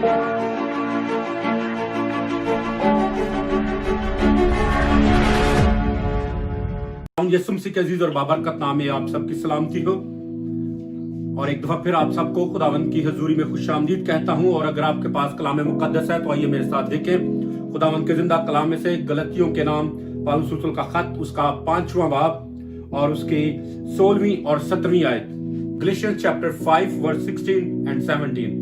यीशु मसीह के अजीज और बाबरकत नाम में आप सबकी सलामती हो। और एक दफा फिर आप सबको खुदावंद की हजूरी में खुशामदीद कहता हूं। और अगर आपके पास कलाम मुकद्दस है तो आइए मेरे साथ देखें खुदावंद के जिंदा कलाम में से गलतियों के नाम पौलुस रसूल का खत, उसका 5वां बाब और उसकी 16वीं और 17वीं आयत, गैलेशियंस चैप्टर 5 वर्स 16 एंड 17।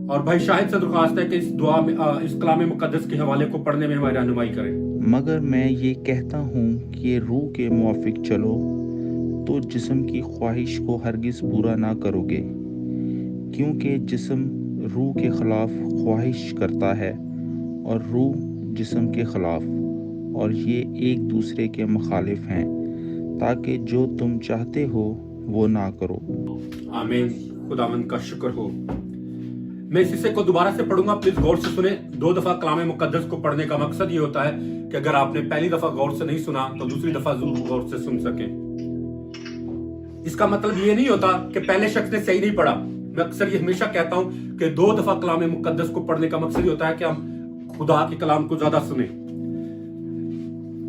और भाई शाहिद से दरख्वास्त है कि इस दुआ में इस कलाम मुकद्दस के हवाले को पढ़ने में हमारी रहनुमाई करें। मगर मैं ये कहता हूँ कि रूह के मुआफिक चलो तो जिस्म की ख्वाहिश को हरगिज़ पूरा ना करोगे, क्योंकि जिस्म रूह के खिलाफ ख्वाहिश करता है और रूह जिस्म के खिलाफ, और ये एक दूसरे के मुखालिफ हैं, ताकि जो तुम चाहते हो वो ना करो। आमीन। खुदावंद का शुक्र हो। मैं इस हिस्से को दोबारा से पढ़ूंगा, प्लीज गौर से सुने। 2 दफा कलाम मुकद्दस को पढ़ने का मकसद ये होता है कि अगर आपने पहली दफा गौर से नहीं सुना तो दूसरी दफा जरूर गौर से सुन सके। इसका मतलब ये नहीं होता कि पहले शख्स ने सही नहीं पढ़ा। मैं अक्सर ये हमेशा कहता हूं कि 2 दफा कलाम मुकद्दस को पढ़ने का मकसद ये होता है कि हम खुदा के कलाम को ज्यादा सुने।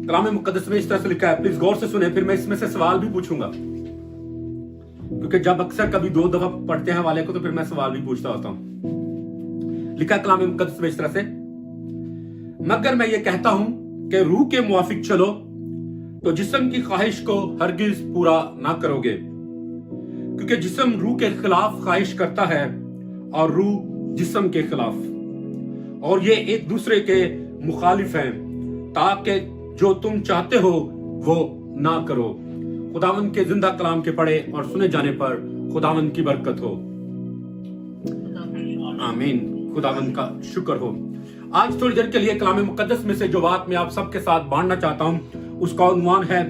कलाम मुकद्दस में इस तरह से लिखा है, प्लीज गौर से सुने। फिर मैं इसमें से सवाल भी पूछूंगा, क्योंकि जब अक्सर कभी 2 दफा पढ़ते हैं वाले को तो फिर मैं सवाल भी पूछता होता हूं। लिखा कलाम मुकद्दस में इस तरह से, मगर मैं ये कहता हूं कि रूह के मुआफिक चलो तो जिस्म की ख्वाहिश को हरगिज पूरा ना करोगे, क्योंकि जिस्म रूह के खिलाफ ख्वाहिश करता है और रूह जिस्म के खिलाफ, और ये एक दूसरे के मुखालिफ हैं, ताकि जो तुम चाहते हो वो ना करो। खुदावंद के जिंदा कलाम के पढ़े और सुने जाने पर खुदावंद की बरकत हो। आमीन। खुदावंद का शुक्र हो। आज थोड़ी देर के लिए कलाम मुकद्दस में से जो बात मैं आप सबके साथ बांटना चाहता हूं उसका उन्वान है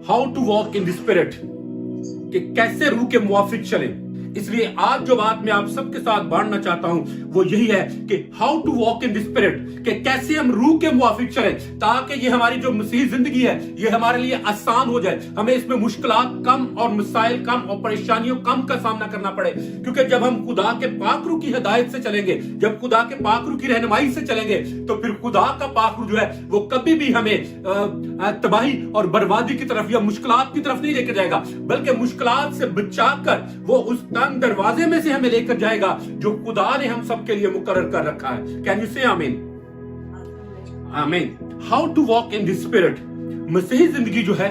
how to walk in the spirit, कि कैसे रूह के मुआफिक चले। इसलिए आज जो बात मैं आप सबके साथ बांटना चाहता हूं वो यही है कि how to walk in the spirit, कि कैसे हम रूह के मुआफिक चले, ताकि ये हमारी जो मसीही जिंदगी है ये हमारे लिए आसान हो जाए, हमें इसमें मुश्किलात कम और मसाइल कम और परेशानियों कम का सामना करना पड़े। क्योंकि जब हम खुदा के पाक रूह की हिदायत से चलेंगे, जब खुदा के पाक रूह की रहनुमाई से चलेंगे, तो फिर खुदा का पाक रूह जो है वो कभी भी हमें तबाही और बर्बादी की तरफ या मुश्किलात की तरफ नहीं लेकर जाएगा, बल्कि मुश्किलात से बचाकर वो उस दरवाजे में से हमें लेकर जाएगा जो खुदा ने हम सबके लिए मुकर्रर कर रखा है। Can you say amen? Amen. How to walk in the spirit. मसीही जिंदगी जो है,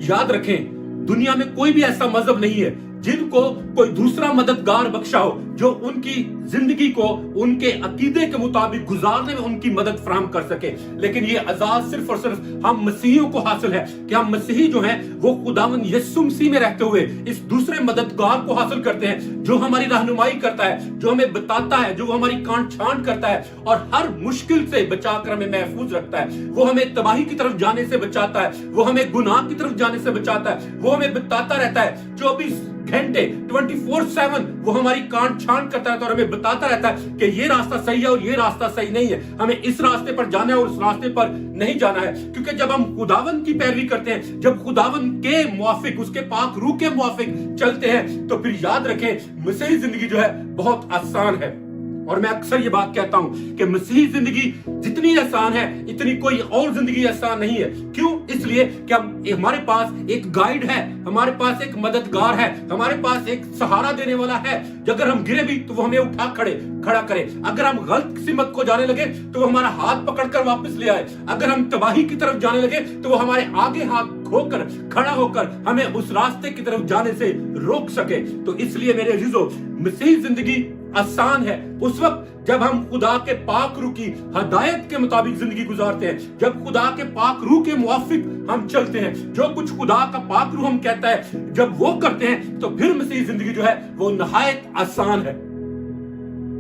याद रखें, दुनिया में कोई भी ऐसा मजहब नहीं है जिनको कोई दूसरा मददगार बख्शा हो जो उनकी जिंदगी को उनके अकीदे के मुताबिक गुजारने में उनकी मदद फराहम कर सके। लेकिन ये आजाद सिर्फ और सिर्फ हम मसीहियों को हासिल है कि हम मसीही जो हैं वो खुदावंद यीशु मसीह में रहते हुए इस दूसरे मददगार को हासिल करते हैं जो हमारी रहनुमाई करता है, जो हमें बताता है, जो हमारी कांट छांट करता है और हर मुश्किल से बचाकर हमें महफूज रखता है। वो हमें तबाही की तरफ जाने से बचाता है, वो हमें गुनाह की तरफ जाने से बचाता है, वो हमें बताता रहता है 24 घंटे 24/7 वो हमारी कांट छांट करता है और हमें बताता रहता है कि ये रास्ता सही है और ये रास्ता सही नहीं है, हमें इस रास्ते पर जाना है और उस रास्ते पर नहीं जाना है। क्योंकि जब हम खुदावंद की पैरवी करते हैं, जब खुदावंद के मुआफिक, उसके पाक रूह के मुआफिक चलते हैं, तो फिर याद रखें मसीही जिंदगी जो है बहुत आसान है। और मैं अक्सर ये बात कहता हूं कि मसीही जिंदगी जितनी आसान है इतनी कोई और जिंदगी आसान नहीं है। क्यों? इसलिए कि हमारे पास एक गाइड है, हमारे पास एक मददगार है, हमारे पास एक सहारा देने वाला है। अगर हम गिरे भी तो वो हमें उठा खड़ा करे, अगर हम गलत सिमत को जाने लगे तो वो हमारा हाथ पकड़कर वापस ले आए, अगर हम तबाही की तरफ जाने लगे तो वो हमारे आगे हाथ खोकर खड़ा होकर हमें उस रास्ते की तरफ जाने से रोक सके। तो इसलिए मेरे अजीजों, मसीही जिंदगी आसान है उस वक्त जब हम खुदा के पाक रूह की हदायत के मुताबिक जिंदगी गुजारते हैं, जब खुदा के पाक रूह के मुआफिक हम चलते हैं, जो कुछ खुदा का पाक रूह हम कहता है जब वो करते हैं तो फिर मसीही जिंदगी जो है वो नहायत आसान है।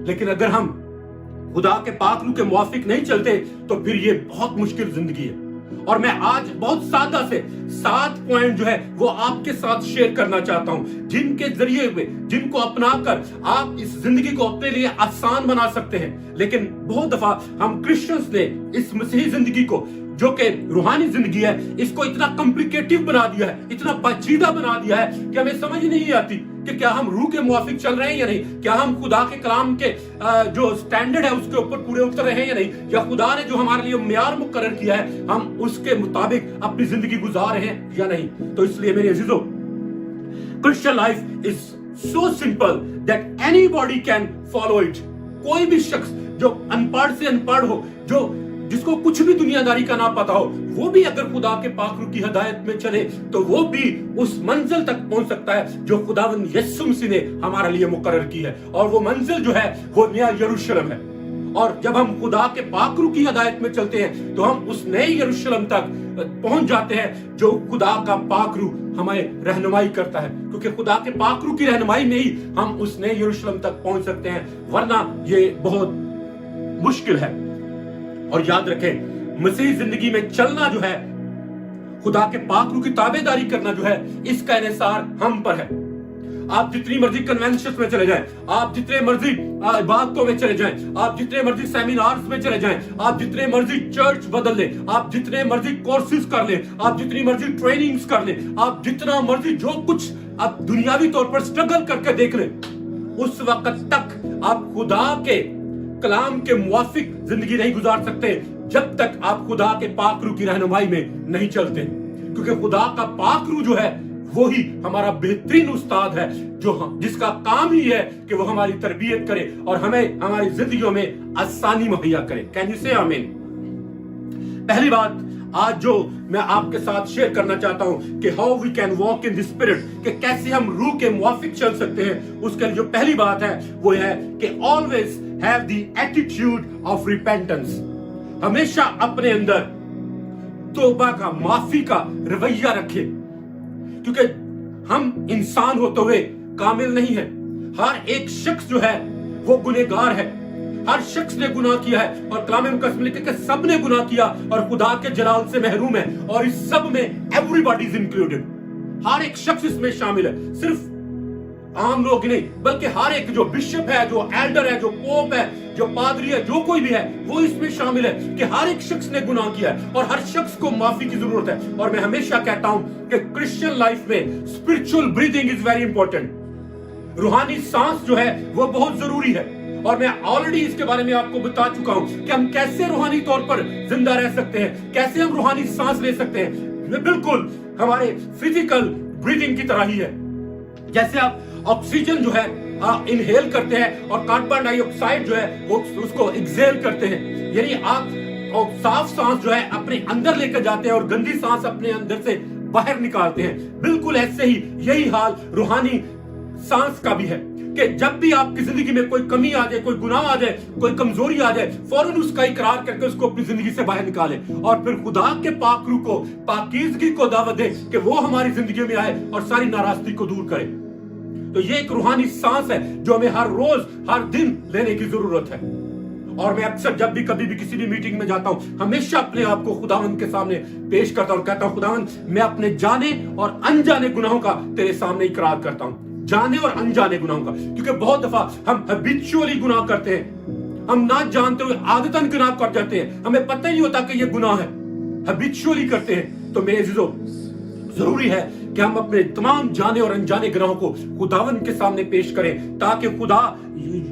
लेकिन अगर हम खुदा के पाक रूह के मुआफिक नहीं चलते तो फिर ये बहुत मुश्किल जिंदगी है। और मैं आज बहुत सादा से 7 पॉइंट जो है वो आपके साथ शेयर करना चाहता हूं, जिनके जरिए में जिनको अपनाकर आप इस जिंदगी को अपने लिए आसान बना सकते हैं। लेकिन बहुत दफा हम क्रिश्चियंस ने इस मसीही जिंदगी को, जो कि रूहानी जिंदगी है, इसको इतना कॉम्प्लिकेटिव बना दिया है, इतना पेचीदा बना दिया है कि हमें समझ नहीं आती कि क्या हम रूह के मुआफिक चल रहे हैं या नहीं, क्या हम खुदा के कलाम के जो स्टैंडर्ड है उसके ऊपर पूरे उतर रहे हैं या नहीं, या खुदा ने जो हमारे लिए म्यार मुकर्रर किया है हम उसके मुताबिक अपनी जिंदगी गुजार रहे हैं या नहीं। तो इसलिए मेरे अजीजों, Christian life is so simple that anybody can follow it. कोई भी शख्स जो अनपढ़ से अनपढ़ हो, जो जिसको कुछ भी दुनियादारी का ना पता हो, वो भी अगर खुदा के पाक रूह की हिदायत में चले तो वो भी उस मंजिल तक पहुंच सकता है जो खुदावंद यीशु मसीह ने हमारे लिए मुकर्रर की है। और वो मंजिल जो है वो नया यरूशलेम है। और जब हम खुदा के पाक रूह की हिदायत में चलते हैं तो हम उस नए यरूशलेम तक पहुंच जाते हैं जो खुदा का पाक रूह हमें रहनुमाई करता है, क्योंकि खुदा के पाक रूह की रहनुमाई में ही हम उस नए यरूशलेम तक पहुंच सकते हैं, वरना ये बहुत मुश्किल है। और याद रखें, मसीही जिंदगी में चलना जो है, खुदा के पाक रूह की ताबेदारी करना जो है, इसका इन्हिसार हम पर है। आप जितनी मर्जी कन्वेंशन में चले जाएं, आप जितने मर्जी इबादतों में चले जाएं, आप जितने मर्जी सेमिनार्स में चले जाएं, आप जितने मर्जी चर्च बदल लें, आप जितने मर्जी कोर्सेज कर लें, आप जितनी मर्जी ट्रेनिंग्स कर लें, आप जितना मर्जी जो कुछ आप दुनियावी तौर पर स्ट्रगल करके देख लें, उस वक्त तक आप खुदा के कलाम के मुवाफिक जिंदगी नहीं गुजार सकते जब तक आप खुदा के पाक रूह की रहनुमाई में नहीं चलते। क्योंकि खुदा का पाक रूह जो है वो ही हमारा बेहतरीन उस्ताद है, जो जिसका काम ही है कि वो हमारी तरबियत करे और हमें हमारी जिंदगियों में आसानी मुहैया करे। कैन यू से आमीन? पहली बात आज जो मैं आपके साथ शेयर करना चाहता हूं कि how we can walk in the spirit, कि कैसे हम रूह के मुवाफिक चल सकते हैं, उसके लिए जो पहली बात है वो है कि always have the attitude of repentance. हमेशा अपने अंदर तौबा का, माफी का रवैया रखें, क्योंकि हम इंसान होते हुए कामिल नहीं है। हर एक शख्स जो है वो गुनहगार है, हर शख्स ने गुनाह किया है और कलाम मुकद्दस में लिखा है कि सब ने गुनाह किया और खुदा के जलाल से महरूम है, और इस सब में एवरीबॉडी इज इंक्लूडेड। हर एक शख्स इसमें शामिल है, सिर्फ आम लोग नहीं बल्कि हर एक जो बिशप है, जो एल्डर है, जो पोप है, जो पादरी है, जो कोई भी है वो इसमें शामिल है कि हर एक शख्स ने गुनाह किया है और हर शख्स को माफी की जरूरत है। और मैं हमेशा कहता हूं कि क्रिश्चियन लाइफ में spiritual breathing is very important. रूहानी सांस जो है वो बहुत जरूरी है, और मैं ऑलरेडी इसके बारे में आपको बता चुका हूं कि हम कैसे रूहानी तौर पर जिंदा रह सकते हैं, कैसे हम रूहानी सांस ले सकते हैं। बिल्कुल हमारे फिजिकल ब्रीदिंग की तरह ही है। जैसे आप ऑक्सीजन जो है इनहेल करते हैं और कार्बन डाइऑक्साइड जो है वो उसको एक्सहेल करते हैं, यानी आप साफ सांस जो है अपने अंदर लेकर जाते हैं और गंदी सांस अपने अंदर से बाहर निकालते हैं। बिल्कुल ऐसे ही यही हाल रूहानी सांस का भी है कि जब भी आपकी जिंदगी में कोई कमी आ जाए, कोई गुनाह आ जाए, कोई कमजोरी आ जाए, फौरन उसका इकरार करके उसको अपनी जिंदगी से बाहर निकाले और फिर खुदा के पाक रूह को, पाकीज़गी को दावत दे कि वो हमारी जिंदगी में आए और सारी नाराजगी को दूर करे। तो ये एक रूहानी सांस है जो हमें हर रोज हर दिन लेने की जरूरत है। और मैं अक्सर जब भी कभी भी किसी भी मीटिंग में जाता हूं, हमेशा अपने आप को खुदावंद के सामने पेश करता हूं, कहता हूं खुदावंद मैं अपने जाने और अनजाने गुनाहों का तेरे सामने इकरार करता हूं, जाने और अनजाने गुनाहों का। क्योंकि बहुत दफा हम हैबिचुअली गुनाह करते हैं, हम ना जानते हुए आदतन गुनाह कर जाते हैं, हमें पता ही नहीं होता कि ये गुनाह है, हैबिचुअली करते हैं। तो मेरे अजीजों, जरूरी है कि हम अपने तमाम जाने और अनजाने गुनाहों को खुदावंद के सामने पेश करें, ताकि खुदा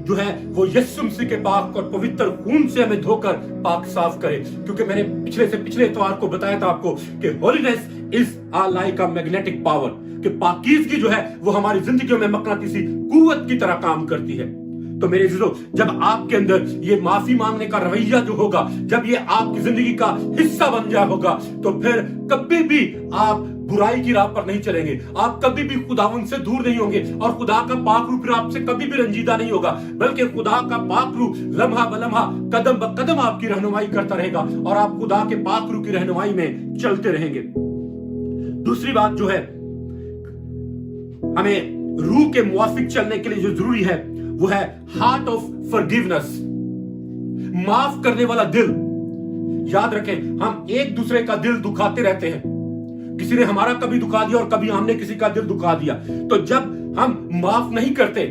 जो है वो यीशु मसीह के पाक और पवित्र खून से हमें धोकर पाक साफ करे। क्योंकि मैंने पिछले इतवार को बताया था आपको कि holiness is like a magnetic power, कि पाकीज़गी जो है वो हमारी जिंदगियों में मकनातीसी कुव्वत की तरह काम करती है। तो मेरे अजीजों, जब आपके अंदर ये माफी मांगने का रवैया जो होगा, जब ये आपकी जिंदगी का हिस्सा बन जाए होगा, तो फिर कभी भी आप बुराई की राह पर नहीं चलेंगे, आप कभी भी खुदावंद से दूर नहीं होंगे और खुदा का पाक रूह फिर आपसे कभी भी रंजीदा नहीं होगा, बल्कि खुदा का पाक रूह लम्हा ब लम्हा, कदम ब कदम आपकी रहनुमाई करता रहेगा और आप खुदा के पाक रूह की रहनुमाई में चलते रहेंगे। दूसरी बात जो है, हमें रूह के मुवाफिक चलने के लिए जो जरूरी है वो है हार्ट ऑफ फॉरगिवनेस, माफ करने वाला दिल। याद रखें, हम एक दूसरे का दिल दुखाते रहते हैं, किसी ने हमारा कभी दुखा दिया और कभी हमने किसी का दिल दुखा दिया। तो जब हम माफ नहीं करते,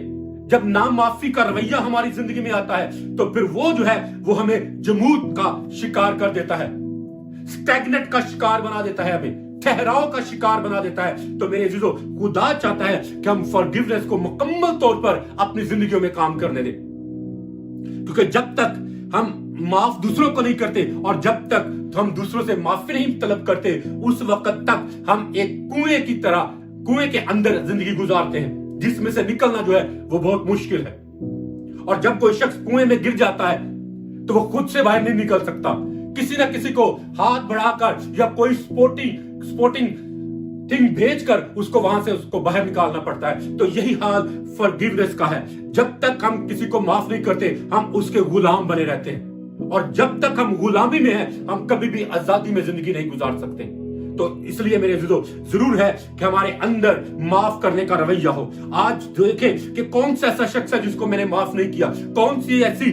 जब ना माफी का रवैया हमारी जिंदगी में आता है, तो फिर वो जो है वो हमें जमूद का शिकार कर देता है, स्टैग्नेट का शिकार बना देता है, हमें ठहराव का शिकार बना देता है। तो मेरे अजीजों, खुदा चाहता है कि हम फॉरगिवनेस को मुकम्मल तौर पर अपनी जिंदगियों में काम करने दें, क्योंकि जब तक हम माफ दूसरों को नहीं करते और जब तक हम दूसरों से माफी नहीं तलब करते, उस वक्त तक हम एक कुएं की तरह कुएं के अंदर जिंदगी गुजारते हैं, जिसमें से निकलना जो है वो बहुत मुश्किल है। और जब कोई शख्स कुएं में गिर जाता है तो वो खुद से बाहर नहीं निकल सकता, किसी ना किसी को हाथ बढ़ाकर या कोई स्पोर्टिंग थिंग भेजकर उसको वहां से उसको बाहर निकालना पड़ता है। तो यही हाल फॉरगिवनेस का है। जब तक हम किसी को माफ नहीं करते, हम उसके गुलाम बने रहते हैं, और जब तक हम गुलामी में हैं, हम कभी भी आजादी में जिंदगी नहीं गुजार सकते। तो इसलिए मेरे अजीजों, जरूर है कि हमारे अंदर माफ करने का रवैया हो। आज देखें कि कौन सा ऐसा शख्स है जिसको मैंने माफ नहीं किया, कौन सी ऐसी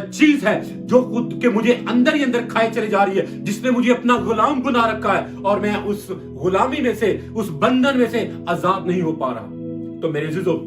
चीज है जो खुद के मुझे अंदर ही अंदर खाए चली जा रही है, जिसने मुझे अपना गुलाम बना रखा है और मैं उस गुलामी में से, उस बंधन में से आजाद नहीं हो पा रहा। तो मेरे अजीजों,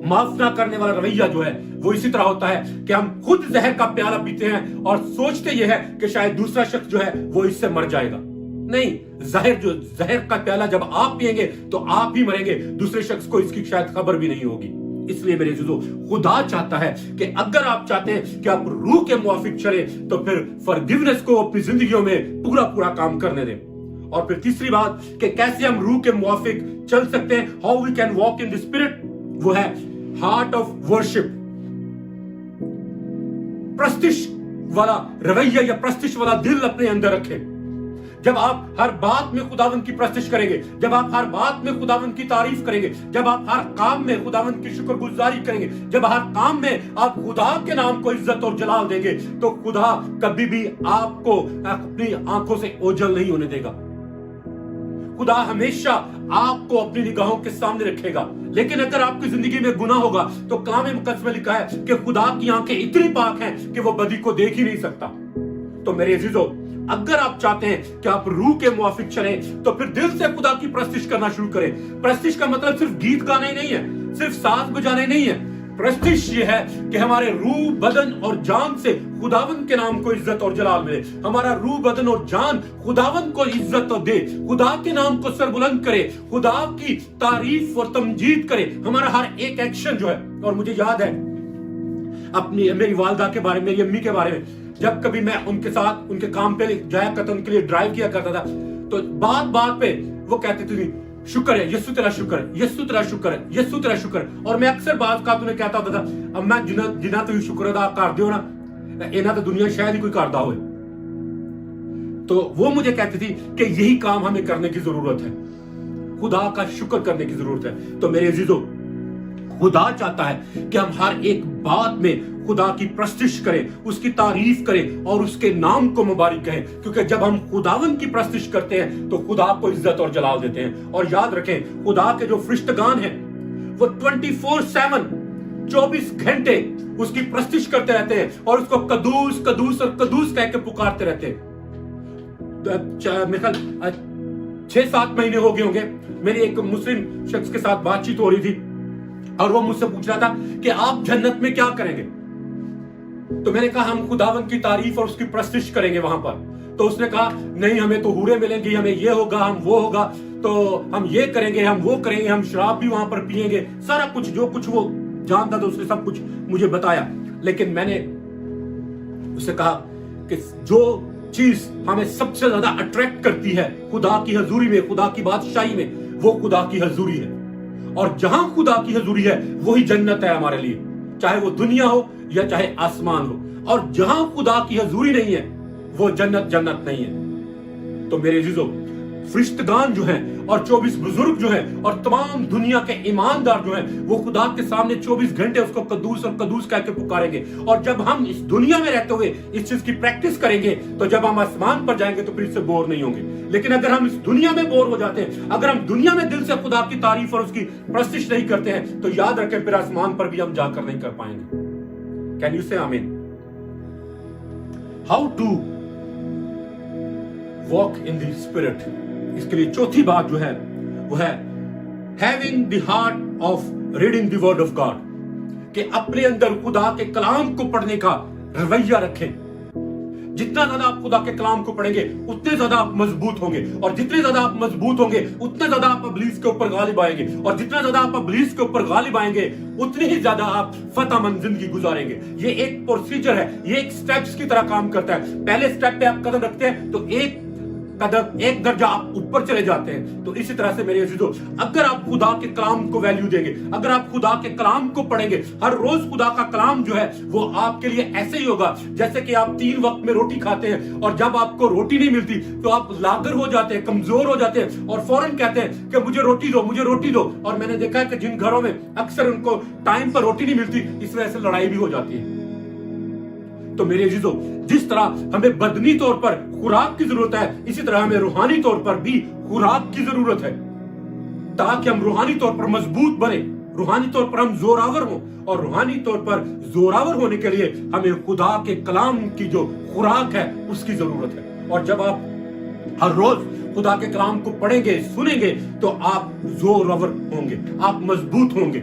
माफ ना करने वाला रवैया जो है वो इसी तरह होता है कि हम खुद जहर का प्याला पीते हैं और सोचते ये है कि शायद दूसरा शख्स जो है वो इससे मर जाएगा। नहीं, जहर का प्याला जब आप पिएंगे तो आप ही मरेंगे, दूसरे शख्स को इसकी शायद खबर भी नहीं होगी। इसलिए मेरे अजीजों, खुदा चाहता है कि अगर आप चाहते हैं कि आप रूह के मुआफिक चले, तो फिर फॉरगिवनेस को अपनी जिंदगियों में पूरा काम करने दें। और फिर तीसरी बात कि कैसे हम रूह के मुआफिक चल सकते हैं, how we can walk in the spirit, वो है हार्ट ऑफ वर्शिप। प्रस्तिश वाला रवैया या प्रस्तिश वाला दिल अपने अंदर रखें। जब आप हर बात में खुदावंद की प्रस्तिश करेंगे, जब आप हर बात में खुदावंद की तारीफ करेंगे, जब आप हर काम में खुदावंद की शुक्रगुजारी करेंगे, जब हर काम में आप खुदा के नाम को इज्जत और जलाल देंगे, तो खुदा कभी भी आपको अपनी आंखों से ओझल नहीं होने देगा। खुदा हमेशा आपको अपनी निगाहों के सामने रखेगा। लेकिन अगर आपकी जिंदगी में गुनाह होगा, तो कलाम मुकद्दस में लिखा है कि खुदा की आंखें इतनी पाक हैं कि वो बदी को देख ही नहीं सकता। तो मेरे अजीजों, अगर आप चाहते हैं कि आप रूह के मुआफिक चलें, तो फिर दिल से खुदा की प्रस्तिश करना शुरू करें। प्रस्तिश का मतलब सिर्फ गीत गाना ही नहीं है, सिर्फ साज बजाने नहीं है। प्रस्तिश ये है कि हमारे रूह, बदन और जान से खुदावंद के नाम को इज्जत और जलाल मिले। हमारा रूह, बदन और जान खुदावंद को इज्जत तो दे, खुदा के नाम को सरबुलंद करे, खुदा की तारीफ और तमजीद करे। हमारा हर एक एक्शन जो है, और मुझे याद है अपनी मेरी वालदा के बारे में, मेरी अम्मी के बारे में, जब कभी मैं उनके साथ उनके काम पे जाया करता, उनके लिए ड्राइव किया करता था, तो बात पे वो कहते थे, शुक्र है यीशु तेरा शुक्र है, यीशु तेरा शुक्र है, यीशु तेरा शुक्र है। और मैं अक्सर बात का तुम्हें कहता होता था, अब मैं जिन्ना तुम शुक्र अदा कर दियो ना, इन्हें तो दुनिया शायद ही कोई करदा हो। तो वो मुझे कहती थी कि यही काम हमें करने की जरूरत है, खुदा का शुक्र करने की जरूरत है। तो मेरे अजीजों, खुदा चाहता है कि हम हर एक बात में खुदा की प्रस्तिश करें, उसकी तारीफ करें और उसके नाम को मुबारक कहें, क्योंकि जब हम खुदावन की प्रस्तिश करते हैं तो खुदा को इज्जत और जलाल देते हैं। और याद रखें, खुदा के जो फरिश्तगान हैं वो 24/7 24 घंटे उसकी प्रस्तिश करते रहते हैं और उसको कदूस कदूस और कदूस कह के पुकारते रहते हैं। 6-7 महीने हो गए होंगे, मेरी एक मुस्लिम शख्स के साथ बातचीत हो रही थी और वो मुझसे पूछ रहा था कि आप जन्नत में क्या करेंगे। तो मैंने कहा हम खुदावन की तारीफ और उसकी प्रस्तिश करेंगे वहां पर। तो उसने कहा नहीं, हमें तो हूरे मिलेंगी, हमें ये होगा, हम वो होगा, तो हम ये करेंगे, हम वो करेंगे, हम शराब भी वहां पर पिएंगे, सारा कुछ जो कुछ वो जानता था उसने सब कुछ मुझे बताया। लेकिन मैंने उससे कहा कि जो चीज हमें सबसे ज्यादा अट्रैक्ट करती है खुदा की हजूरी में, खुदा की बादशाही में, वो खुदा की हजूरी है। और जहां खुदा की हजूरी है वही जन्नत है हमारे लिए, चाहे वो दुनिया हो या चाहे आसमान हो। और जहां खुदा की हजूरी नहीं है वो जन्नत नहीं है। तो मेरे अजीजों, फरिश्तगान जो हैं और 24 बुजुर्ग जो हैं और तमाम दुनिया के ईमानदार जो हैं, वो खुदा के सामने 24 घंटे उसको कदूस और कदूस कह के पुकारेंगे। और जब हम इस दुनिया में रहते हुए इस चीज की प्रैक्टिस करेंगे, तो जब हम आसमान पर जाएंगे तो फिर इससे बोर नहीं होंगे। लेकिन अगर हम इस दुनिया में बोर हो जाते हैं, अगर हम दुनिया में दिल से खुदा की तारीफ और उसकी प्रस्तिश नहीं करते हैं, तो याद रखें फिर आसमान पर भी हम जाकर नहीं कर पाएंगे। Can you say amen? How to walk in the spirit, इसके लिए चौथी बात जो है वो है having the heart of reading the word of God, कि अपने अंदर खुदा के कलाम को पढ़ने का रवैया रखें। जितना ज्यादा आप खुदा के कलाम को पढ़ेंगे उतने ज्यादा आप मजबूत होंगे, और जितने ज्यादा आप मजबूत होंगे उतने ज्यादा आप इब्लीस के ऊपर गालिब आएंगे, और जितना ज्यादा आप इब्लीस के ऊपर गालिब आएंगे उतनी ही ज्यादा आप फतहमंद जिंदगी गुजारेंगे। ये एक प्रोसीजर है, ये एक स्टेप्स की तरह काम करता है। पहले स्टेप पे आप कदम रखते हैं तो एक कदम, एक दर्जा आप ऊपर चले जाते हैं। तो इसी तरह से मेरे अजीजों, अगर आप खुदा के कलाम को वैल्यू देंगे, अगर आप खुदा के कलाम को पढ़ेंगे, हर रोज खुदा का कलाम जो है वो आपके लिए ऐसे ही होगा जैसे कि आप 3 वक्त में रोटी खाते हैं, और जब आपको रोटी नहीं मिलती तो आप लागर हो जाते हैं, कमजोर हो जाते हैं, और फौरन कहते हैं कि मुझे रोटी दो, मुझे रोटी दो। और मैंने देखा है कि जिन घरों में अक्सर उनको टाइम पर रोटी नहीं मिलती, इस वजह से लड़ाई भी हो जाती है। तो मेरे अजीजों, जिस तरह हमें बदनी तौर पर खुराक की जरूरत है, इसी तरह हमें रूहानी तौर पर भी खुराक की जरूरत है, ताकि हम रूहानी तौर पर मजबूत बने, रूहानी तौर पर हम जोरावर हों। और रूहानी तौर पर जोरावर होने के लिए हमें खुदा के कलाम की जो खुराक है उसकी जरूरत है। और जब आप हर रोज खुदा के कलाम को पढ़ेंगे, सुनेंगे, तो आप जोरावर होंगे, आप मजबूत होंगे,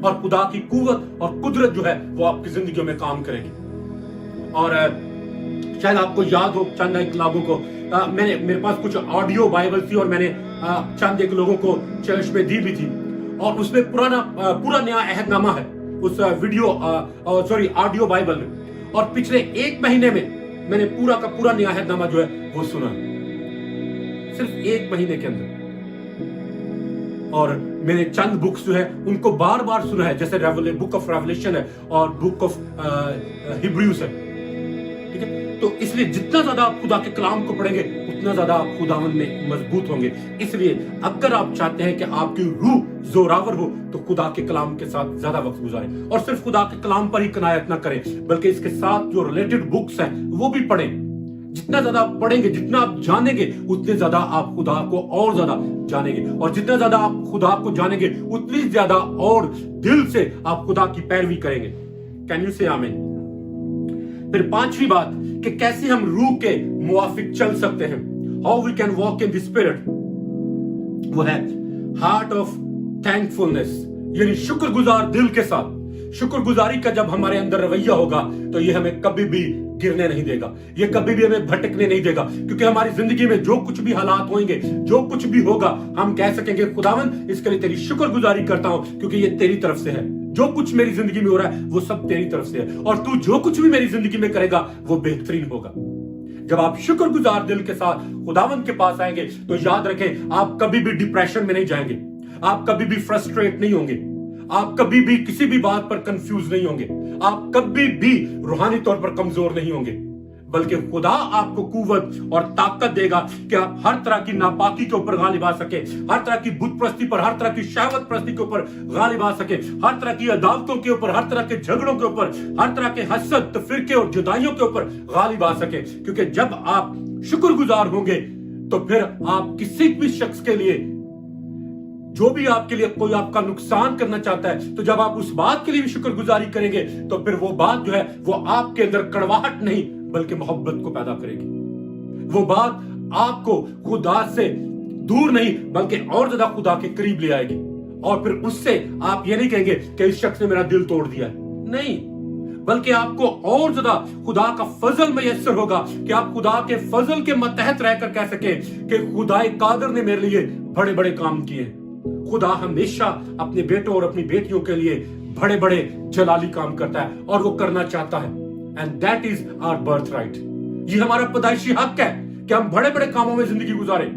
और खुदा की कुव्वत और कुदरत जो है वो आपकी जिंदगी में काम करेगी। और शायद आपको याद हो चंद एक लोगों को, मेरे पास कुछ ऑडियो बाइबल थी, और मैंने चंद एक लोगों को चर्च में दी भी थी, और उसमें पूरा नया अहदनामा है उस ऑडियो बाइबल में। और पिछले 1 महीने में मैंने पूरा का पूरा नया अहदनामा जो है वो सुना, सिर्फ 1 महीने के अंदर। और मैंने चंद बुक्स जो है उनको बार बार सुना है, जैसे बुक ऑफ रेवलेशन है और बुक ऑफ हिब्रूज है, ठीक है। तो इसलिए जितना ज्यादा आप खुदा के कलाम को पढ़ेंगे उतना ज्यादा आप खुदावंद में मजबूत होंगे। इसलिए अगर आप चाहते हैं कि आपकी रूह जोरावर हो तो खुदा के कलाम के साथ ज्यादा वक्त गुजारें, और सिर्फ खुदा के कलाम पर ही कनायत ना करें, बल्कि इसके साथ जो रिलेटेड बुक्स हैं वो भी पढ़ें। जितना ज्यादा आप पढ़ेंगे, जितना आप जानेंगे, उतने ज्यादा आप खुदा को और ज्यादा जानेंगे, और जितना ज्यादा आप खुदा को जानेंगे उतनी ज्यादा और दिल से आप खुदा की पैरवी करेंगे। कैन यू से आमीन? फिर 5वीं बात कि कैसे हम रूह के मुवाफिक चल सकते हैं, how we can walk in the spirit, वो है हार्ट ऑफ थैंकफुलनेस, यानी शुक्रगुजार दिल के साथ। शुक्रगुजारी का जब हमारे अंदर रवैया होगा तो ये हमें कभी भी गिरने नहीं देगा, ये कभी भी हमें भटकने नहीं देगा, क्योंकि हमारी जिंदगी में जो कुछ भी हालात होंगे, जो कुछ भी होगा, हम कह सकेंगे खुदावंद इसके लिए तेरी शुक्रगुजारी करता हूं, क्योंकि ये तेरी तरफ से है। जो कुछ मेरी जिंदगी में हो रहा है वो सब तेरी तरफ से है, और तू जो कुछ भी मेरी जिंदगी में करेगा वो बेहतरीन होगा। जब आप शुक्रगुजार दिल के साथ खुदावंद के पास आएंगे तो याद रखें, आप कभी भी डिप्रेशन में नहीं जाएंगे, आप कभी भी फ्रस्ट्रेट नहीं होंगे, आप कभी भी किसी भी बात पर कंफ्यूज नहीं होंगे, आप कभी भी रूहानी तौर पर कमजोर नहीं होंगे, बल्कि खुदा आपको कुव्वत और ताकत देगा कि आप हर तरह की नापाकी के ऊपर गालिब आ सके, हर तरह की बुत प्रस्ती पर, हर तरह की शहवत प्रस्ती के ऊपर गालिब आ सके, हर तरह की अदावतों के ऊपर, हर तरह के झगड़ों के ऊपर, हर तरह के हसद, तफरीके और जुदाइयों के ऊपर गालिब आ सके। क्योंकि जब आप शुक्रगुजार होंगे तो फिर आप किसी भी शख्स के लिए, जो भी आपके लिए कोई आपका नुकसान करना चाहता है, तो जब आप उस बात के लिए भी शुक्रगुजारी करेंगे तो फिर वो बात जो है वो आपके अंदर कड़वाहट नहीं बल्कि मोहब्बत को पैदा करेगी। वो बात आपको खुदा से दूर नहीं बल्कि और ज्यादा खुदा के करीब ले आएगी, और फिर उससे आप ये नहीं कहेंगे कि इस शख्स ने मेरा दिल तोड़ दिया, नहीं, बल्कि आपको और ज्यादा खुदा का फजल मैसर होगा कि आप खुदा के फजल के मतहत रहकर कह सके कि खुदाए कादर ने मेरे लिए बड़े बड़े काम किए। खुदा हमेशा अपने बेटों और अपनी बेटियों के लिए बड़े बड़े जलाली काम करता है, और वो करना चाहता है, and that is our birthright. ये हमारा पैदाइशी हक है कि हम बड़े बड़े कामों में जिंदगी गुजारें।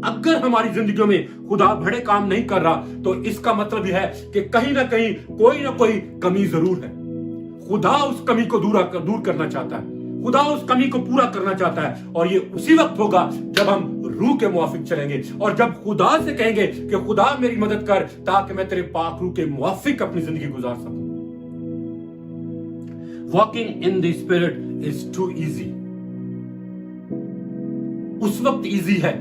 अगर हमारी जिंदगियों में खुदा बड़े काम नहीं कर रहा तो इसका मतलब यह है कि कहीं ना कहीं कोई ना कोई कमी जरूर है। खुदा उस कमी को दूर करना चाहता है, खुदा उस कमी को पूरा करना चाहता है, और ये उसी वक्त होगा जब हम रूह के मुवाफिक चलेंगे, और जब खुदा से कहेंगे कि खुदा मेरी मदद कर ताकि मैं तेरे पाक रूह के मुवाफिक अपनी जिंदगी गुजार सकूं। Walking in the spirit is too easy. उस वक्त इजी है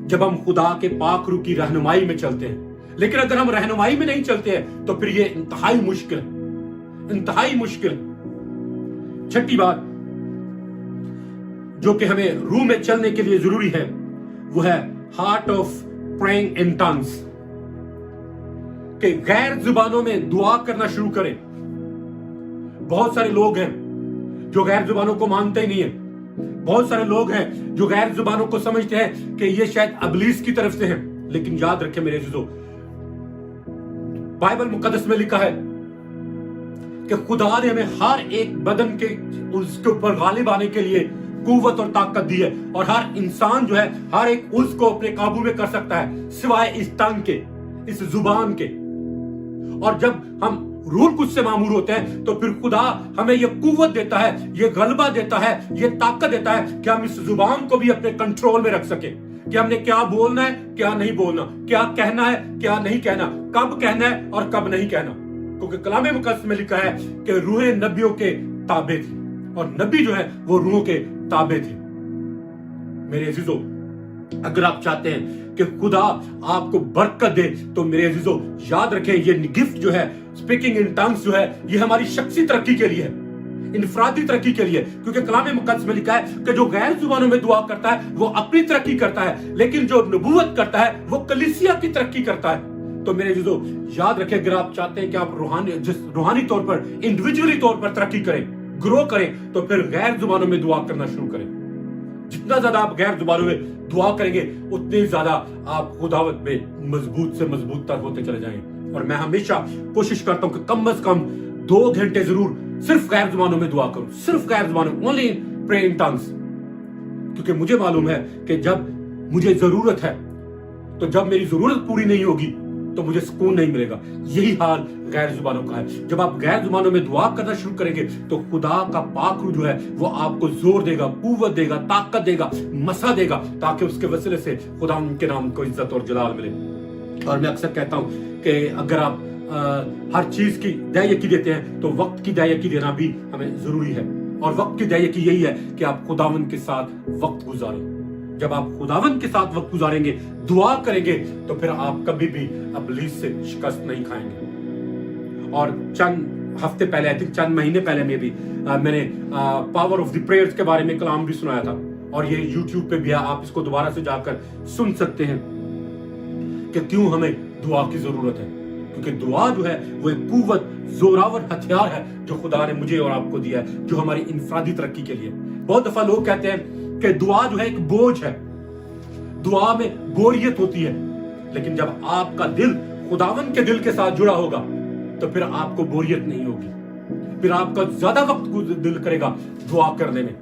जब हम खुदा के पाक रूह की रहनुमाई में चलते हैं, लेकिन अगर हम रहनुमाई में नहीं चलते हैं तो फिर ये इंतहाई मुश्किल, इंतहाई मुश्किल। 6ठी बात जो कि हमें रूह में चलने के लिए जरूरी है वो है heart of praying in tongues, कि गैर जुबानों में दुआ करना शुरू करें। बहुत सारे लोग हैं जो गैर जुबानों को मानते ही नहीं है, بہت سارے لوگ ہیں جو غیر زبانوں کو سمجھتے ہیں کہ یہ شاید ابلیس کی طرف سے ہیں، لیکن یاد رکھیں میرے عزیزو، بائبل مقدس میں لکھا ہے کہ خدا نے ہمیں ہر ایک بدن کے اس کے اوپر غالب آنے کے لیے قوت اور طاقت دی ہے، اور ہر انسان جو ہے ہر ایک اس کو اپنے قابو میں کر سکتا ہے سوائے اس ٹنگ کے، اس زبان کے۔ اور جب ہم روح القدس سے معمور ہوتے ہیں تو پھر خدا ہمیں یہ قوت دیتا ہے، یہ غلبہ دیتا ہے، یہ طاقت دیتا ہے کہ ہم اس زبان کو بھی اپنے کنٹرول میں رکھ سکیں، کہ ہم نے کیا بولنا ہے، کیا نہیں بولنا، کیا کہنا ہے، کیا نہیں کہنا، کب کہنا ہے اور کب نہیں کہنا، کیونکہ کلام مقدس میں لکھا ہے کہ روحیں نبیوں کے تابع تھی، اور نبی جو ہے وہ روحوں کے تابع تھے۔ میرے عزیزو، اگر آپ چاہتے ہیں کہ خدا آپ کو برکت دے تو میرے عزیزو یاد رکھیں، یہ گفٹ جو ہے اسپیکنگ ان ٹنگز جو ہے یہ ہماری شخصی ترقی کے لیے ہے، انفرادی ترقی کے لیے، کیونکہ کلام مقدس میں لکھا ہے کہ جو غیر زبانوں میں دعا کرتا ہے وہ اپنی ترقی کرتا ہے، لیکن جو نبوت کرتا ہے وہ کلیسیا کی ترقی کرتا ہے۔ تو میرے عزیزو یاد رکھیں، اگر آپ چاہتے ہیں کہ آپ روحانی طور پر انڈیویجولی طور پر ترقی کریں، گرو کریں، تو پھر غیر زبانوں میں دعا کرنا شروع کریں۔ جتنا زیادہ آپ غیر زبانوں میں دعا کریں گے اتنے زیادہ آپ خداوت میں مضبوط سے مضبوط تر ہوتے چلے جائیں گے۔ اور میں ہمیشہ کوشش کرتا ہوں کہ کم از کم 2 گھنٹے ضرور صرف غیر زبانوں میں دعا کروں، صرف غیر زبانوں، only pray in tongues، کیونکہ مجھے معلوم ہے کہ جب مجھے ضرورت ہے، تو جب میری ضرورت پوری نہیں ہوگی تو مجھے سکون نہیں ملے گا۔ یہی حال غیر زبانوں کا ہے۔ جب آپ غیر زبانوں میں دعا کرنا شروع کریں گے تو خدا کا پاک روح جو ہے وہ آپ کو زور دے گا، قوت دے گا، طاقت دے گا، مسا دے گا، تاکہ اس کے وسیلے سے خدا ان کے نام کو عزت اور جلال ملے۔ اور میں اکثر کہتا ہوں کہ اگر آپ ہر چیز کی دہ یقین دیتے ہیں تو وقت کی دہ یقین دینا بھی ہمیں ضروری ہے، اور وقت کی دہ یقین یہی ہے کہ آپ خداوند کے ساتھ وقت گزاریں۔ جب آپ خداوند کے ساتھ وقت گزاریں گے، دعا کریں گے، تو پھر آپ کبھی بھی ابلیس سے شکست نہیں کھائیں گے۔ اور چند ہفتے پہلے، چند مہینے پہلے میں نے پاور آف دی پریئرز کے بارے میں کلام بھی سنایا تھا، اور یہ یوٹیوب پہ بھی آپ اس کو دوبارہ سے جا کر سن سکتے ہیں کہ کیوں ہمیں دعا کی ضرورت ہے، کیونکہ دعا جو ہے وہ ایک قوت، زوراور ہتھیار ہے جو خدا نے مجھے اور آپ کو دیا ہے، جو ہماری انفرادی ترقی کے لیے۔ بہت دفعہ لوگ کہتے ہیں کہ دعا جو ہے ایک بوجھ ہے، دعا میں بوریت ہوتی ہے، لیکن جب آپ کا دل خداوند کے دل کے ساتھ جڑا ہوگا تو پھر آپ کو بوریت نہیں ہوگی، پھر آپ کا زیادہ وقت دل کرے گا دعا کرنے میں،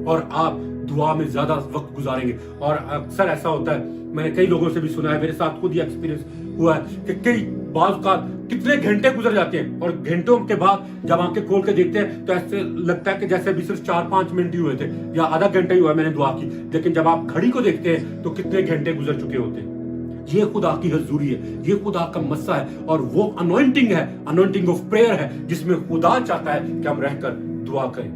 اور آپ دعا میں زیادہ وقت گزاریں گے۔ اور اکثر ایسا ہوتا ہے، میں نے کئی لوگوں سے بھی سنا ہے، میرے ساتھ خود ہی ایکسپیرینس ہوا ہے کہ کئی بعض اوقات کتنے گھنٹے گزر جاتے ہیں، اور گھنٹوں کے بعد جب آنکھیں کھول کے دیکھتے ہیں تو ایسے لگتا ہے کہ جیسے ابھی صرف 4-5 منٹ ہی ہوئے تھے یا آدھا گھنٹہ ہی ہوا ہے میں نے دعا کی، لیکن جب آپ گھڑی کو دیکھتے ہیں تو کتنے گھنٹے گزر چکے ہوتے ہیں۔ یہ خدا کی حضوری ہے، یہ خدا کا مسا ہے، اور وہ انوائنٹنگ ہے، انوائنٹنگ آف پریئر ہے، جس میں خدا چاہتا ہے کہ ہم رہ کر دعا کریں۔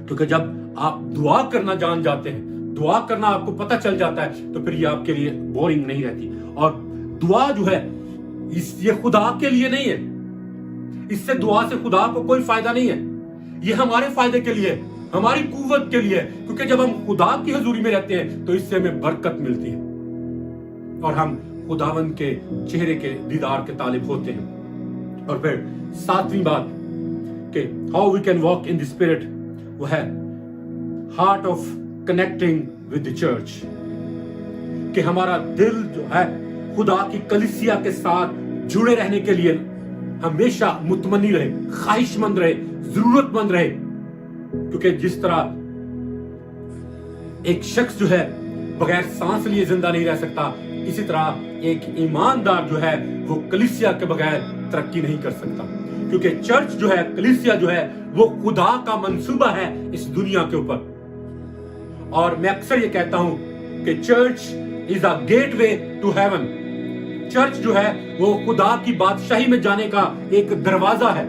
کیونکہ جب آپ دعا کرنا جان جاتے ہیں، دعا کرنا آپ کو پتہ چل جاتا ہے، تو پھر یہ آپ کے لیے بورنگ نہیں رہتی۔ اور دعا جو ہے یہ خدا کے لیے نہیں ہے، اس سے دعا سے خدا کو کوئی فائدہ نہیں ہے، یہ ہمارے فائدے کے لیے، ہماری قوت کے لیے، کیونکہ جب ہم خدا کی حضوری میں رہتے ہیں تو اس سے ہمیں برکت ملتی ہے، اور ہم خداوند کے چہرے کے دیدار کے طالب ہوتے ہیں۔ اور پھر 7ویں بات کہ how we can walk in the spirit، وہ ہے heart of connecting with the church، کہ ہمارا دل جو ہے خدا کی کلیسیا کے ساتھ جڑے رہنے کے لیے ہمیشہ متمنی رہے، خواہش مند رہے، ضرورت مند رہے، کیونکہ جس طرح ایک شخص جو ہے بغیر سانس لیے زندہ نہیں رہ سکتا، اسی طرح ایک ایماندار جو ہے وہ کلیسیا کے بغیر ترقی نہیں کر سکتا، کیونکہ چرچ جو ہے، کلیسیا جو ہے، وہ خدا کا منصوبہ ہے اس دنیا کے اوپر۔ اور میں اکثر یہ کہتا ہوں کہ church is a gateway to heaven، church جو ہے وہ خدا کی بادشاہی میں جانے کا ایک دروازہ ہے،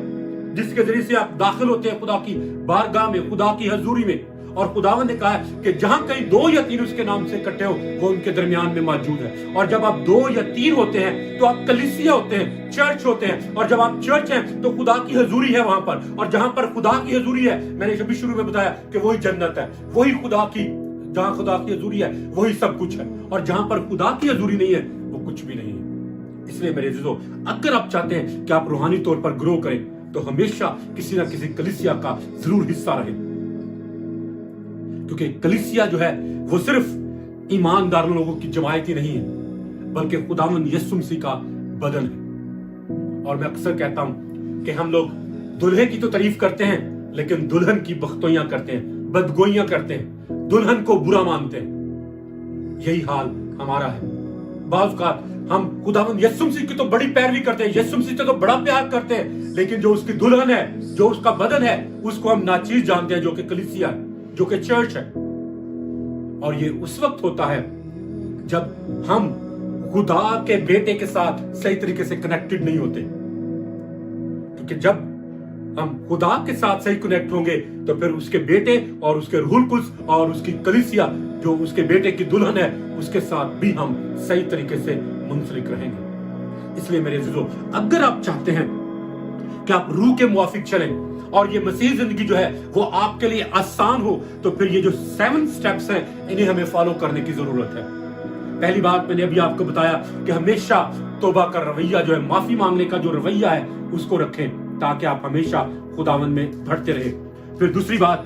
جس کے ذریعے سے آپ داخل ہوتے ہیں خدا کی بارگاہ میں، خدا کی حضوری میں۔ اور خداوند نے کہا ہے کہ جہاں کہیں 2 یا 3 اس کے نام سے اکٹھے ہو وہ ان کے درمیان میں موجود ہے۔ اور جب آپ 2 یا 3 ہوتے ہیں تو آپ کلیسیا ہوتے ہیں، چرچ ہوتے ہیں، اور جب آپ چرچ ہیں تو خدا کی حضوری ہے وہاں پر، اور جہاں پر خدا کی حضوری ہے، میں نے ابھی شروع میں بتایا کہ وہی جنت ہے، وہی خدا کی، جہاں خدا کی حضوری ہے وہی سب کچھ ہے، اور جہاں پر خدا کی حضوری نہیں ہے وہ کچھ بھی نہیں ہے۔ اس لیے میرے عزیزو، اگر آپ چاہتے ہیں کہ آپ روحانی طور پر گرو کریں تو ہمیشہ کسی نہ کسی کلیسیا کا ضرور حصہ رہیں۔ क्योंकि कलीसिया जो है वो सिर्फ ईमानदार लोगों की जमायत ही नहीं है, बल्कि खुदावंद यीशु मसीह का बदन है। और मैं अक्सर कहता हूं कि हम लोग दुल्हे की तो तारीफ करते हैं, लेकिन दुल्हन की बख्तोइयां करते हैं, बदगोइयां करते हैं, दुल्हन को बुरा मानते हैं। यही हाल हमारा है। बाज़ औक़ात हम खुदावंद यीशु मसीह की तो बड़ी पैरवी करते हैं, यीशु मसीह से तो बड़ा प्यार करते हैं, लेकिन जो उसकी दुल्हन है, जो उसका बदन है, उसको हम नाचीज जानते हैं, जो कि कलीसिया है, जो कि चर्च है। और ये उस वक्त होता है जब हम खुदा के बेटे के साथ सही तरीके से कनेक्टेड नहीं होते। क्योंकि जब हम खुदा के साथ सही कनेक्ट होंगे तो फिर उसके बेटे और उसके रूहुल कुद्स और उसकी कलीसिया जो उसके बेटे की दुल्हन है, उसके साथ भी हम सही तरीके से मुंसलिक रहेंगे। इसलिए मेरे अज़ीज़ों, अगर आप चाहते हैं कि आप रूह के मुआफिक चलें और ये मसीह जिंदगी जो है वो आपके लिए आसान हो, तो फिर ये जो 7 स्टेप्स हैं, इन्हें हमें फॉलो करने की जरूरत है। पहली बात मैंने अभी आपको बताया कि हमेशा तौबा का रवैया जो है, माफी मांगने का जो रवैया है, उसको रखें ताकि आप हमेशा खुदावन में बढ़ते रहे। फिर दूसरी बात,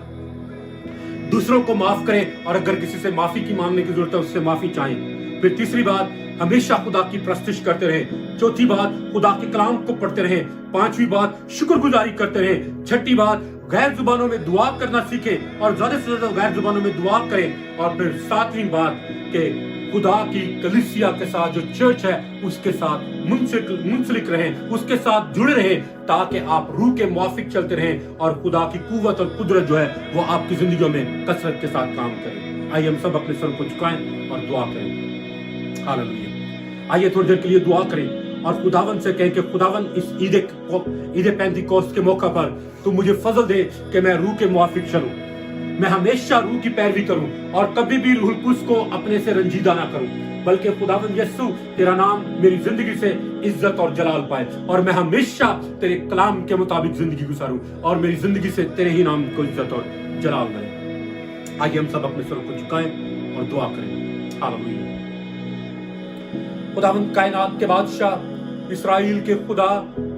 दूसरों को माफ करें और अगर किसी से माफी की मांगने की जरूरत है उससे माफी चाहें। फिर तीसरी बात, हमेशा खुदा की प्रस्तुति करते रहें। चौथी बात, खुदा के कलाम को पढ़ते रहें। पांचवी बात, शुक्रगुजारी करते रहें। छठी बात, गैर जुबानों में दुआ करना सीखें और ज्यादा से ज्यादा गैर जुबानों में दुआ करें। और फिर सातवीं बात कि खुदा की कलीसिया के साथ जो चर्च है उसके साथ मुंसलिक रहें, उसके साथ जुड़े रहें, ताकि आप रूह के मुआफिक चलते रहें और खुदा की कुव्वत और कुदरत जो है वो आपकी जिंदगियों में कसरत के साथ काम करे। आइए हम सब अपने सर को झुकाएं और दुआ करें। हालेलुया। आइए थोड़ी देर के लिए दुआ करें और खुदावन से कहें कि खुदावन इस ईद पेंतिकोस्त के मौका पर तू मुझे फजल दे कि मैं रूह के मुआफिक चलूं, मैं हमेशा रूह की पैरवी करूं और कभी भी रूहुल कुद्स को अपने से रंजीदा ना करूं, बल्कि खुदावंद यीशु तेरा नाम मेरी जिंदगी से इज्जत और जलाल पाए और मैं हमेशा तेरे कलाम के मुताबिक जिंदगी गुजारूं और मेरी जिंदगी से तेरे ही नाम को इज्जत और जलाल मिले। आइए हम सब अपने सरों को झुकाएं और दुआ करें। हालेलुया। खुदावंद कायनात के बादशाह, इस्राएल के खुदा,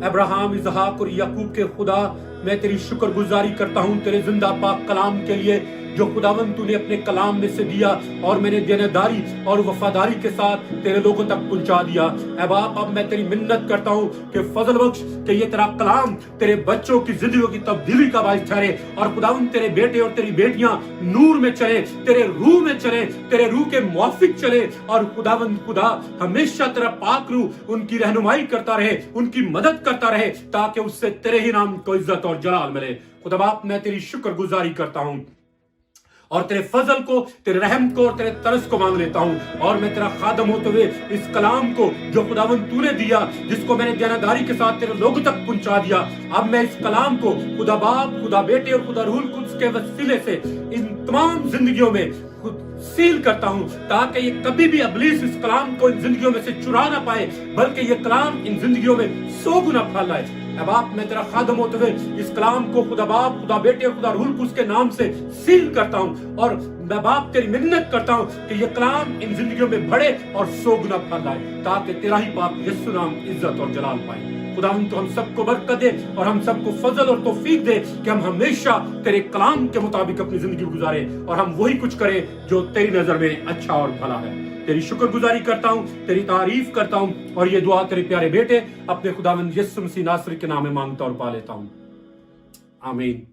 अब्राहम, इसहाक और याकूब के खुदा, मैं तेरी शुक्रगुजारी करता हूं तेरे जिंदा पाक कलाम के लिए जो खुदावंद तूने अपने कलाम में से दिया और मैंने देनदारी और वफादारी के साथ तेरे लोगों तक पहुंचा दिया। ऐ बाप, अब मैं तेरी मिन्नत करता हूं कि फजल बख्श कि ये तेरा कलाम तेरे बच्चों की जिंदगी की तब्दीली का बाइस ठहरे और खुदावंद तेरे बेटे और तेरी बेटियां नूर में चले, तेरे रूह में चले, तेरे रूह के मुआफिक चले और खुदावंद खुदा हमेशा तेरा पाक रूह उनकी रहनुमाई करता रहे, उनकी मदद करता रहे, ताकि उससे तेरे ही नाम को इज्जत और जलाल मिले। खुदा बाप, मैं तेरी शुक्रगुजारी करता हूं और तेरे फजल को, तेरे रहम को और तेरे तरस को मांग लेता हूं और मैं तेरा खादम होते हुए इस कलाम को जो खुदावंद तूने दिया, जिसको मैंने देनदारी के साथ तेरे लोगों तक पहुंचा दिया, अब मैं इस कलाम को खुदा बाप, खुदा बेटे और खुदा रूहुल कुद्स के वसीले से इन तमाम जिंदगियों में सील करता हूं ताकि ये कभी भी इब्लीस इस कलाम को इन जिंदगियों में से चुरा ना पाए, बल्कि ये कलाम इन जिंदगियों में 100 गुना फैलाए। ऐ बाप, मैं तेरा खादम होते हुए इस कलाम को खुदा बाप, खुदा बेटे और खुदा रूहुल कुद्स के नाम से सील करता हूं और मैं बाप तेरी मिन्नत करता हूं कि ये कलाम इन जिंदगियों में बढ़े और 100 गुना फैलाए, ताकि तेरा ही पाक यीशु नाम इज्जत और जलाल पाए। खुदावंद तो हम सबको बरकत दे और हम सबको फजल और तौफीक दे कि हम हमेशा तेरे कलाम के मुताबिक अपनी जिंदगी गुजारे और हम वही कुछ करें जो तेरी नजर में अच्छा और भला है। तेरी शुक्रगुजारी करता हूं, तेरी तारीफ करता हूं और ये दुआ तेरे प्यारे बेटे अपने खुदावंद यीशु मसीह नासरी के नाम में मांगता और पा लेता हूं। आमीन।